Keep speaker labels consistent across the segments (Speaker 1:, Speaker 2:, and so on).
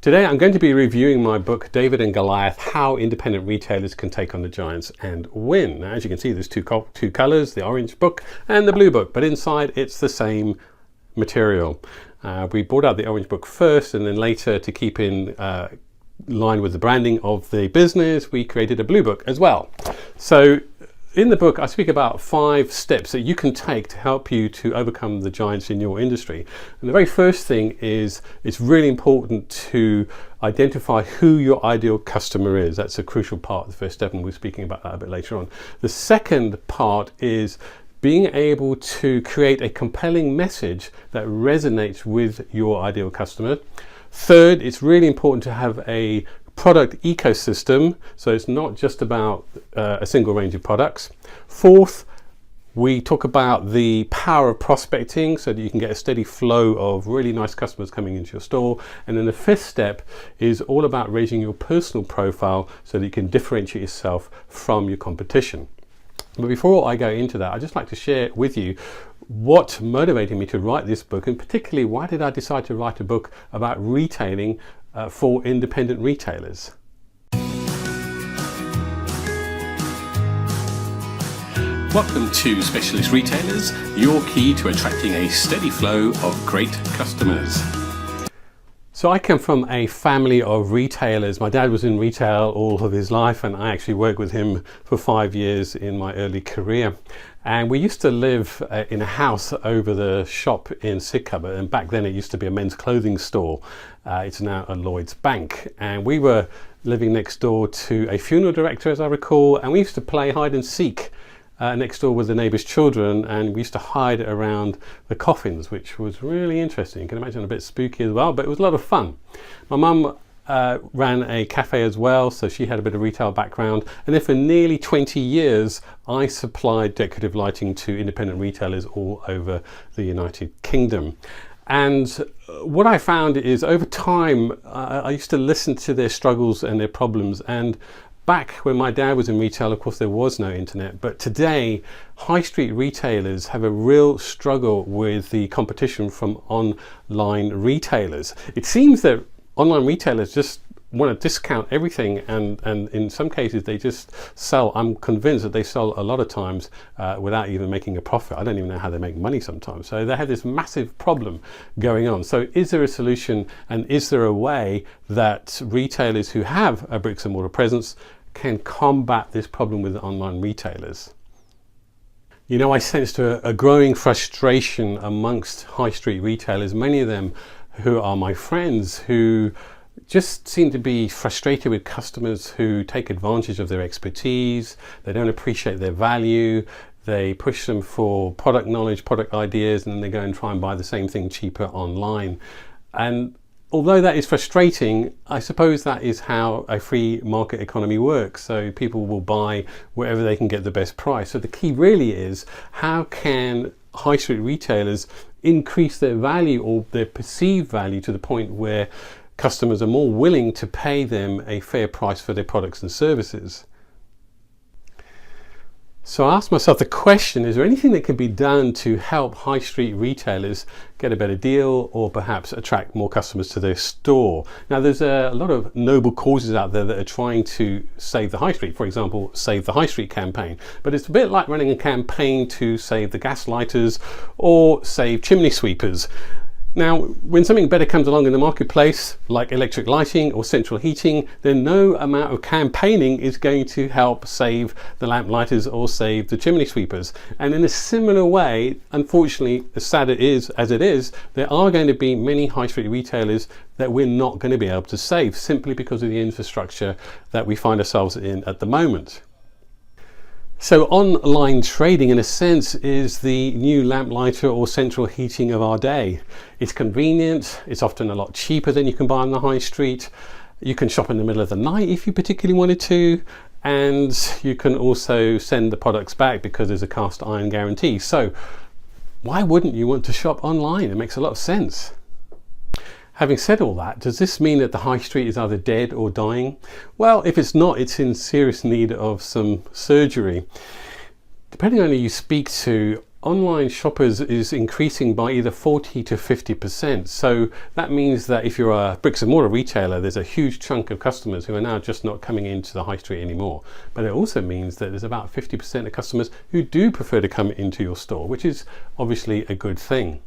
Speaker 1: Today I'm going to be reviewing my book David and Goliath: How Independent Retailers Can Take on the Giants and Win. Now, as you can see, there's two colors, the orange book and the blue book, but inside it's the same material. We brought out the orange book first, and then later, to keep in line with the branding of the business, we created a blue book as well. So in the book, I speak about 5 steps that you can take to help you to overcome the giants in your industry. And the very first thing is, it's really important to identify who your ideal customer is. That's a crucial part of the first step, and we're speaking about that a bit later on. The second part is being able to create a compelling message that resonates with your ideal customer. Third, it's really important to have a product ecosystem, so it's not just about a single range of products. Fourth, we talk about the power of prospecting so that you can get a steady flow of really nice customers coming into your store. And then the fifth step is all about raising your personal profile so that you can differentiate yourself from your competition. But before I go into that, I'd just like to share with you what motivated me to write this book, and particularly why did I decide to write a book about retailing for independent retailers. Welcome to Specialist Retailers, your key to attracting a steady flow of great customers. So I come from a family of retailers. My dad was in retail all of his life, and I actually worked with him for 5 years in my early career. And we used to live in a house over the shop in Sidcup, and back then it used to be a men's clothing store. It's now a Lloyd's Bank. And we were living next door to a funeral director, as I recall, and we used to play hide and seek next door with the neighbours' children, and we used to hide around the coffins, which was really interesting. You can imagine a bit spooky as well, but it was a lot of fun. My mum ran a cafe as well, so she had a bit of retail background, and then for nearly 20 years I supplied decorative lighting to independent retailers all over the United Kingdom. And what I found is, over time, I used to listen to their struggles and their problems. And back when my dad was in retail, of course, there was no internet, but today high street retailers have a real struggle with the competition from online retailers. It seems that online retailers just want to discount everything, and in some cases they just sell. I'm convinced that they sell a lot of times without even making a profit. I don't even know how they make money sometimes. So they have this massive problem going on. So is there a solution, and is there a way that retailers who have a bricks and mortar presence can combat this problem with online retailers? You know, I sensed a growing frustration amongst high street retailers, many of them who are my friends, who just seem to be frustrated with customers who take advantage of their expertise. They don't appreciate their value. They push them for product knowledge, product ideas, and then they go and try and buy the same thing cheaper online. And although that is frustrating, I suppose that is how a free market economy works. So people will buy wherever they can get the best price. So the key really is, how can high street retailers increase their value, or their perceived value, to the point where customers are more willing to pay them a fair price for their products and services? So I asked myself the question, is there anything that can be done to help high street retailers get a better deal, or perhaps attract more customers to their store? Now, there's a lot of noble causes out there that are trying to save the high street. For example, Save the High Street campaign. But it's a bit like running a campaign to save the gas lighters or save chimney sweepers. Now, when something better comes along in the marketplace, like electric lighting or central heating, then no amount of campaigning is going to help save the lamp lighters or save the chimney sweepers. And in a similar way, unfortunately, as sad as it is, there are going to be many high street retailers that we're not going to be able to save, simply because of the infrastructure that we find ourselves in at the moment. So online trading, in a sense, is the new lamplighter or central heating of our day. It's convenient, it's often a lot cheaper than you can buy on the high street. You can shop in the middle of the night if you particularly wanted to, and you can also send the products back because there's a cast iron guarantee. So why wouldn't you want to shop online? It makes a lot of sense. Having said all that, does this mean that the high street is either dead or dying? Well, if it's not, it's in serious need of some surgery. Depending on who you speak to, online shoppers is increasing by either 40 to 50%. So that means that if you're a bricks and mortar retailer, there's a huge chunk of customers who are now just not coming into the high street anymore. But it also means that there's about 50% of customers who do prefer to come into your store, which is obviously a good thing.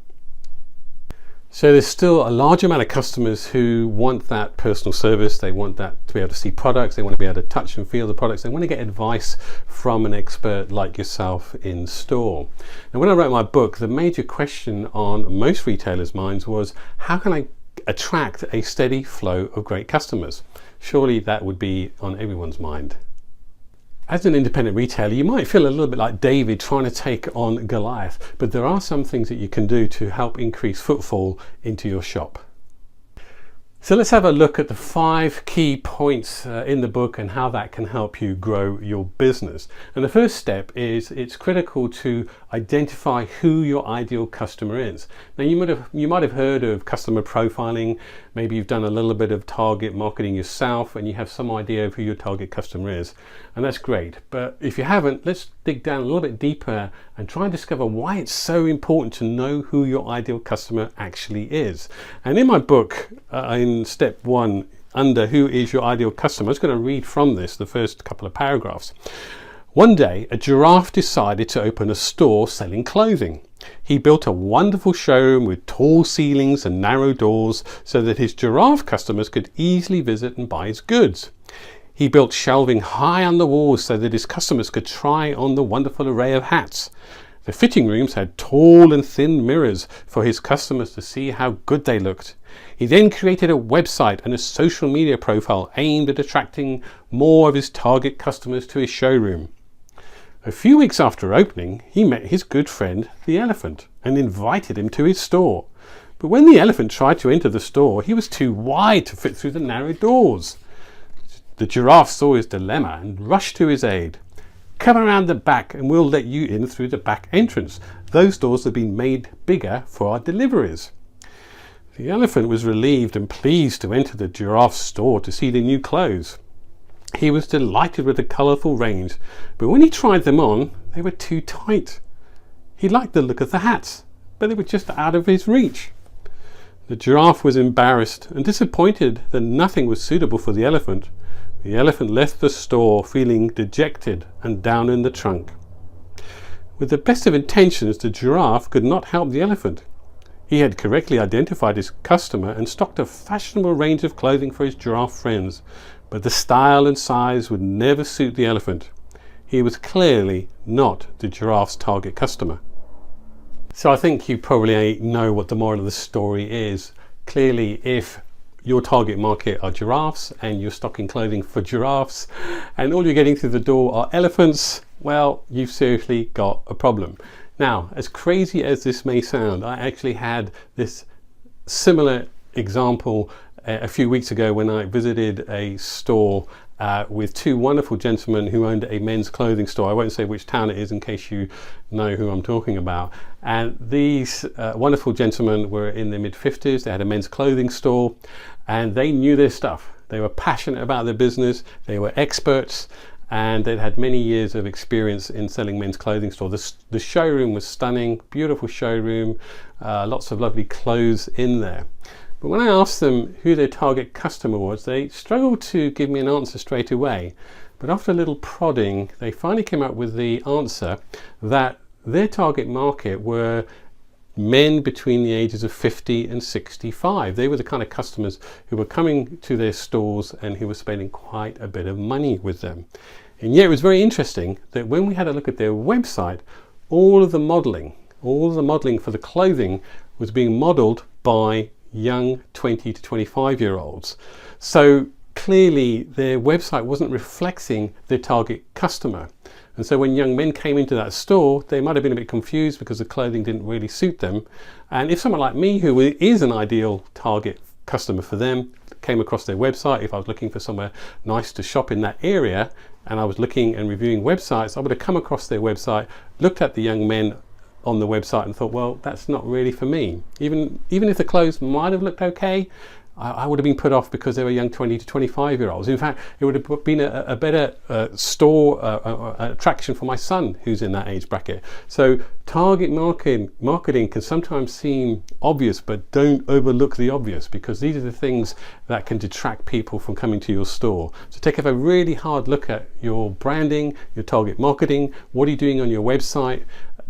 Speaker 1: So there's still a large amount of customers who want that personal service. They want that to be able to see products. They want to be able to touch and feel the products. They want to get advice from an expert like yourself in store. Now, when I wrote my book, the major question on most retailers' minds was, how can I attract a steady flow of great customers? Surely that would be on everyone's mind. As an independent retailer, you might feel a little bit like David trying to take on Goliath, but there are some things that you can do to help increase footfall into your shop. So let's have a look at the 5 key points in the book and how that can help you grow your business. And the first step is it's critical to identify who your ideal customer is. Now you might have heard of customer profiling. Maybe you've done a little bit of target marketing yourself and you have some idea of who your target customer is. And that's great. But if you haven't, let's dig down a little bit deeper and try and discover why it's so important to know who your ideal customer actually is. And in my book, in step 1, under who is your ideal customer, I was going to read from this, the first couple of paragraphs. One day, a giraffe decided to open a store selling clothing. He built a wonderful showroom with tall ceilings and narrow doors so that his giraffe customers could easily visit and buy his goods. He built shelving high on the walls so that his customers could try on the wonderful array of hats. The fitting rooms had tall and thin mirrors for his customers to see how good they looked. He then created a website and a social media profile aimed at attracting more of his target customers to his showroom. A few weeks after opening, he met his good friend, the elephant, and invited him to his store. But when the elephant tried to enter the store, he was too wide to fit through the narrow doors. The giraffe saw his dilemma and rushed to his aid. Come around the back and we'll let you in through the back entrance. Those doors have been made bigger for our deliveries. The elephant was relieved and pleased to enter the giraffe's store to see the new clothes. He was delighted with the colourful range, but when he tried them on, they were too tight. He liked the look of the hats, but they were just out of his reach. The giraffe was embarrassed and disappointed that nothing was suitable for the elephant. The elephant left the store feeling dejected and down in the trunk. With the best of intentions, the giraffe could not help the elephant. He had correctly identified his customer and stocked a fashionable range of clothing for his giraffe friends, but the style and size would never suit the elephant. He was clearly not the giraffe's target customer. So I think you probably know what the moral of the story is. Clearly, if your target market are giraffes and you're stocking clothing for giraffes and all you're getting through the door are elephants, well, you've seriously got a problem. Now, as crazy as this may sound, I actually had this similar example a few weeks ago when I visited a store with 2 wonderful gentlemen who owned a men's clothing store. I won't say which town it is in case you know who I'm talking about. And these wonderful gentlemen were in their mid-50s. They had a men's clothing store and they knew their stuff. They were passionate about their business. They were experts and they'd had many years of experience in selling men's clothing store. The showroom was stunning, beautiful showroom, lots of lovely clothes in there. But when I asked them who their target customer was, they struggled to give me an answer straight away. But after a little prodding, they finally came up with the answer that their target market were men between the ages of 50 and 65. They were the kind of customers who were coming to their stores and who were spending quite a bit of money with them. And yet it was very interesting that when we had a look at their website, all of the modeling for the clothing was being modeled by young 20 to 25-year-olds. So clearly their website wasn't reflecting their target customer. And so when young men came into that store, they might have been a bit confused because the clothing didn't really suit them. And if someone like me, who is an ideal target customer for them, came across their website, if I was looking for somewhere nice to shop in that area, and I was looking and reviewing websites, I would have come across their website, looked at the young men on the website and thought, well, that's not really for me. Even if the clothes might have looked okay, I would have been put off because they were young 20 to 25 year olds. In fact, it would have been a better store attraction for my son who's in that age bracket. So target marketing can sometimes seem obvious, but don't overlook the obvious, because these are the things that can detract people from coming to your store. So take a really hard look at your branding, your target marketing, what are you doing on your website,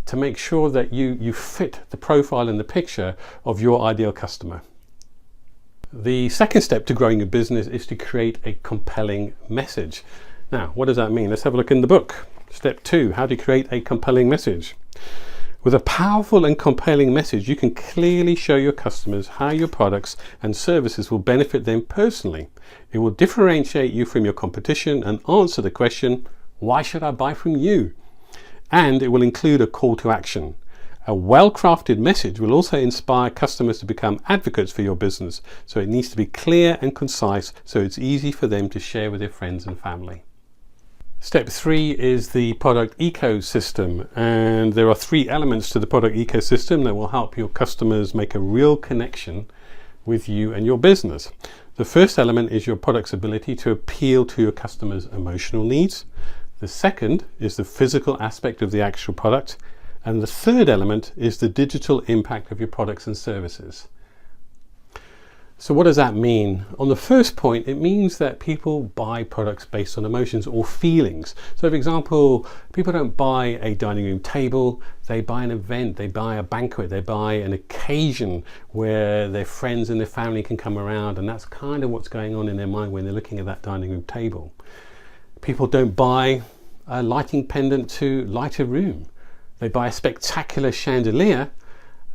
Speaker 1: to make sure that you fit the profile and the picture of your ideal customer. The second step to growing your business is to create a compelling message. Now, what does that mean? Let's have a look in the book. Step 2, how to create a compelling message. With a powerful and compelling message, you can clearly show your customers how your products and services will benefit them personally. It will differentiate you from your competition and answer the question, why should I buy from you? And it will include a call to action. A well-crafted message will also inspire customers to become advocates for your business. So it needs to be clear and concise, so it's easy for them to share with their friends and family. Step 3 is the product ecosystem, and there are 3 elements to the product ecosystem that will help your customers make a real connection with you and your business. The first element is your product's ability to appeal to your customers' emotional needs. The second is the physical aspect of the actual product. And the third element is the digital impact of your products and services. So what does that mean? On the first point, it means that people buy products based on emotions or feelings. So for example, people don't buy a dining room table, they buy an event, they buy a banquet, they buy an occasion where their friends and their family can come around, and that's kind of what's going on in their mind when they're looking at that dining room table. People don't buy a lighting pendant to light a room. They buy a spectacular chandelier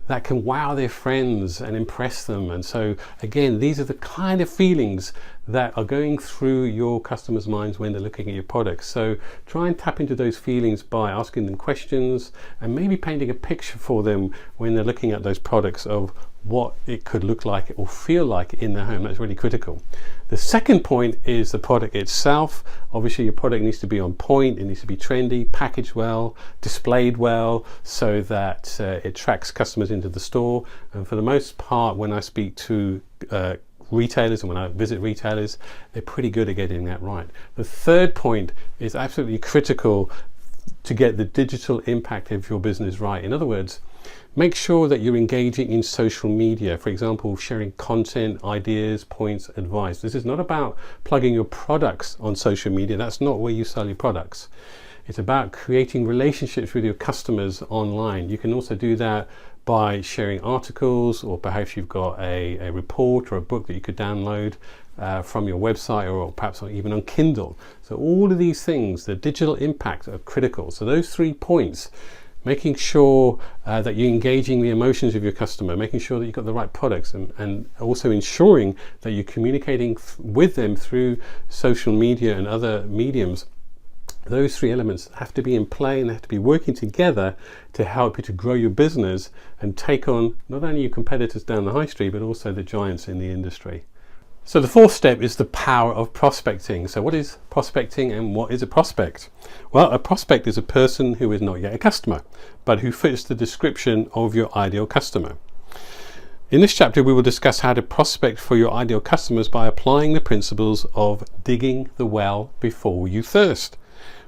Speaker 1: that can wow their friends and impress them. And so again, these are the kind of feelings that are going through your customers' minds when they're looking at your products. So try and tap into those feelings by asking them questions and maybe painting a picture for them when they're looking at those products of what it could look like or feel like in their home. That's really critical. The second point is the product itself. Obviously your product needs to be on point, it needs to be trendy, packaged well, displayed well, so that it attracts customers into the store. And for the most part, when I speak to retailers and when I visit retailers, they're pretty good at getting that right. The third point is absolutely critical to get the digital impact of your business right. In other words, make sure that you're engaging in social media, for example, sharing content, ideas, points, advice. This is not about plugging your products on social media. That's not where you sell your products. It's about creating relationships with your customers online. You can also do that by sharing articles, or perhaps you've got a report or a book that you could download from your website, or perhaps even on Kindle. So all of these things, the digital impact, are critical. So those 3 points, making sure that you're engaging the emotions of your customer, making sure that you've got the right products, and also ensuring that you're communicating with them through social media and other mediums. Those 3 elements have to be in play and have to be working together to help you to grow your business and take on not only your competitors down the high street, but also the giants in the industry. So the 4th step is the power of prospecting. So what is prospecting and what is a prospect? Well, a prospect is a person who is not yet a customer, but who fits the description of your ideal customer. In this chapter, we will discuss how to prospect for your ideal customers by applying the principles of digging the well before you thirst.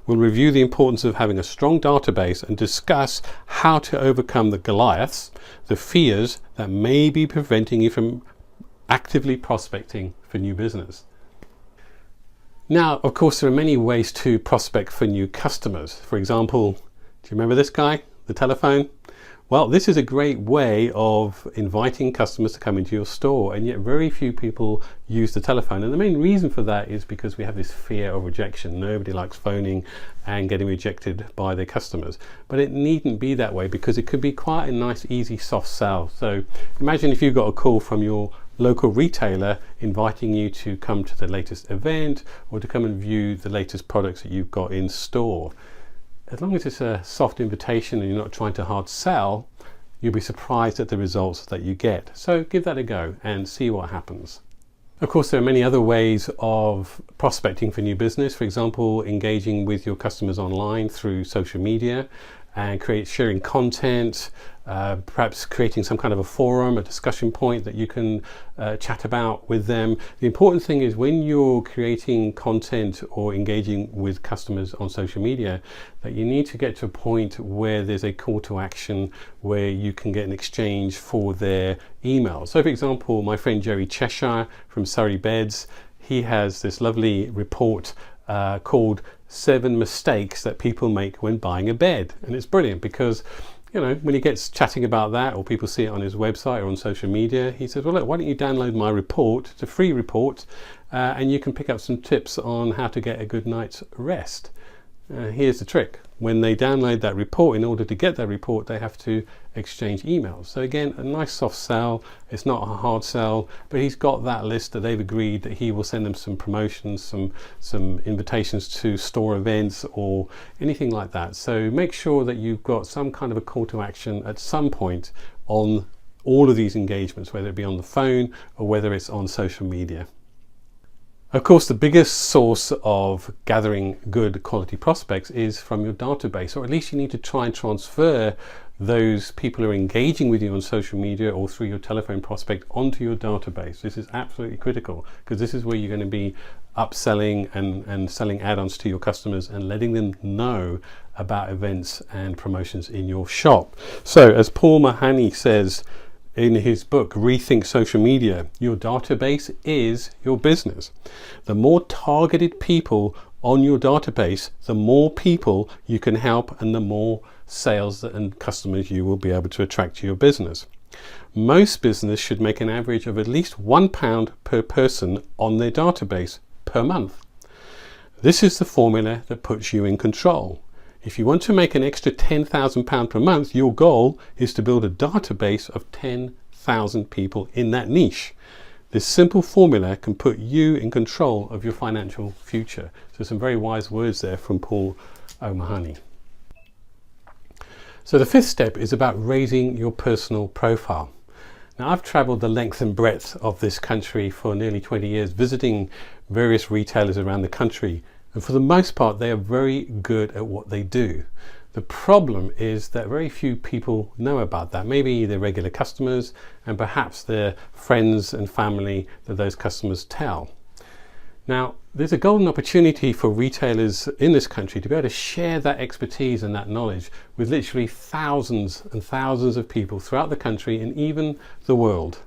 Speaker 1: We'll review the importance of having a strong database and discuss how to overcome the Goliaths, the fears that may be preventing you from actively prospecting for new business. Now, of course, there are many ways to prospect for new customers. For example, do you remember this guy, the telephone? Well, this is a great way of inviting customers to come into your store, and yet very few people use the telephone. And the main reason for that is because we have this fear of rejection. Nobody likes phoning and getting rejected by their customers. But it needn't be that way, because it could be quite a nice, easy, soft sell. So imagine if you got a call from your local retailer inviting you to come to the latest event or to come and view the latest products that you've got in store. As long as it's a soft invitation and you're not trying to hard sell, you'll be surprised at the results that you get. So give that a go and see what happens. Of course, there are many other ways of prospecting for new business. For example, engaging with your customers online through social media. and sharing content, perhaps creating some kind of a forum, a discussion point that you can chat about with them. The important thing is when you're creating content or engaging with customers on social media, that you need to get to a point where there's a call to action where you can get an exchange for their email. So for example, my friend Jerry Cheshire from Surrey Beds, he has this lovely report called 7 Mistakes That People Make When Buying a Bed. And it's brilliant because, you know, when he gets chatting about that, or people see it on his website or on social media, he says, well, look, why don't you download my report? It's a free report, and you can pick up some tips on how to get a good night's rest. Here's the trick. When they download that report, in order to get that report, they have to exchange emails. So again, a nice soft sell. It's not a hard sell, but he's got that list that they've agreed that he will send them some promotions, some invitations to store events or anything like that. So make sure that you've got some kind of a call to action at some point on all of these engagements, whether it be on the phone or whether it's on social media. Of course, the biggest source of gathering good quality prospects is from your database, or at least you need to try and transfer those people who are engaging with you on social media or through your telephone prospect onto your database. This is absolutely critical because this is where you're going to be upselling and selling add-ons to your customers and letting them know about events and promotions in your shop. So as Paul Mahoney says in his book, Rethink Social Media, your database is your business. The more targeted people on your database, the more people you can help and the more sales and customers you will be able to attract to your business. Most business should make an average of at least £1 per person on their database per month. This is the formula that puts you in control. If you want to make an extra £10,000 per month, your goal is to build a database of 10,000 people in that niche. This simple formula can put you in control of your financial future. So some very wise words there from Paul O'Mahony. So the 5th step is about raising your personal profile. Now, I've traveled the length and breadth of this country for nearly 20 years, visiting various retailers around the country. And for the most part, they are very good at what they do. The problem is that very few people know about that. Maybe they're regular customers and perhaps they're friends and family that those customers tell. Now, there's a golden opportunity for retailers in this country to be able to share that expertise and that knowledge with literally thousands and thousands of people throughout the country and even the world.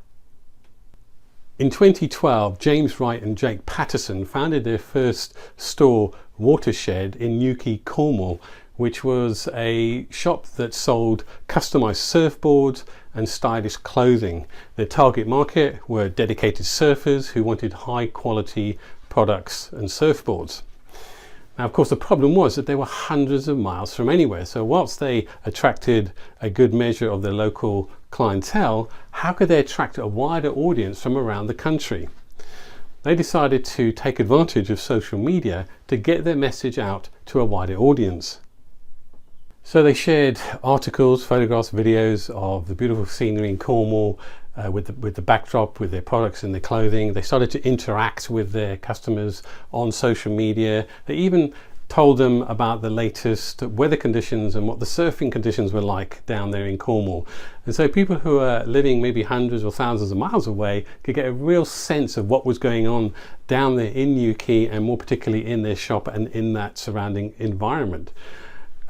Speaker 1: In 2012, James Wright and Jake Patterson founded their first store, Watershed, in Newquay, Cornwall, which was a shop that sold customized surfboards and stylish clothing. Their target market were dedicated surfers who wanted high quality products and surfboards. Now, of course, the problem was that they were hundreds of miles from anywhere. So whilst they attracted a good measure of their local clientele, how could they attract a wider audience from around the country? They decided to take advantage of social media to get their message out to a wider audience. So they shared articles, photographs, videos of the beautiful scenery in Cornwall with the backdrop, with their products and their clothing. They started to interact with their customers on social media. They even told them about the latest weather conditions and what the surfing conditions were like down there in Cornwall. And so people who are living maybe hundreds or thousands of miles away could get a real sense of what was going on down there in Newquay, and more particularly in their shop and in that surrounding environment.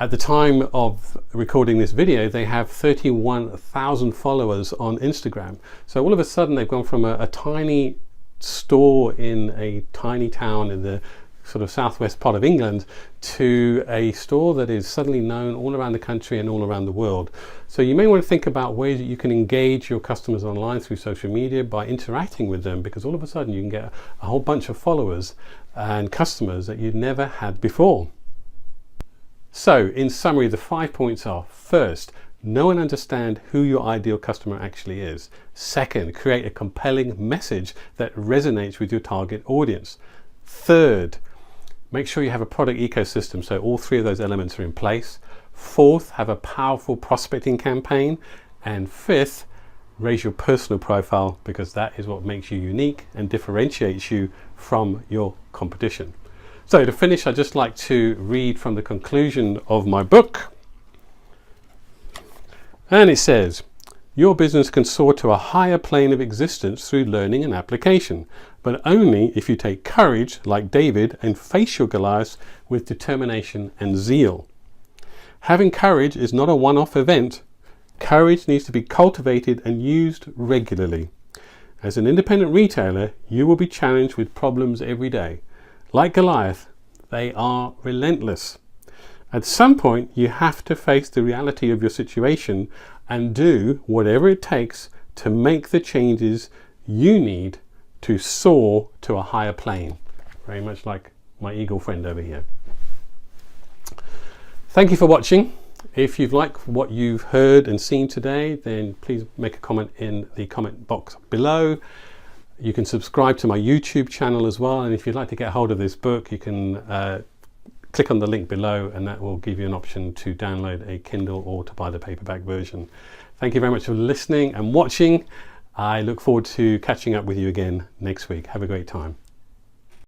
Speaker 1: At the time of recording this video, they have 31,000 followers on Instagram. So all of a sudden they've gone from a tiny store in a tiny town in the sort of southwest part of England to a store that is suddenly known all around the country and all around the world. So you may want to think about ways that you can engage your customers online through social media by interacting with them, because all of a sudden you can get a whole bunch of followers and customers that you'd never had before. So in summary, the 5 points are: first, know and understand who your ideal customer actually is. Second, create a compelling message that resonates with your target audience. Third, make sure you have a product ecosystem so all 3 of those elements are in place. Fourth, have a powerful prospecting campaign. And fifth, raise your personal profile, because that is what makes you unique and differentiates you from your competition. So to finish, I'd just like to read from the conclusion of my book. And it says, your business can soar to a higher plane of existence through learning and application, but only if you take courage like David and face your Goliath with determination and zeal. Having courage is not a one-off event. Courage needs to be cultivated and used regularly. As an independent retailer, you will be challenged with problems every day. Like Goliath, they are relentless. At some point, you have to face the reality of your situation and do whatever it takes to make the changes you need to soar to a higher plane. Very much like my eagle friend over here. Thank you for watching. If you've liked what you've heard and seen today, then please make a comment in the comment box below. You can subscribe to my YouTube channel as well, and if you'd like to get hold of this book, you can click on the link below, and that will give you an option to download a Kindle or to buy the paperback version. Thank you very much for listening and watching. I look forward to catching up with you again next week. Have a great time.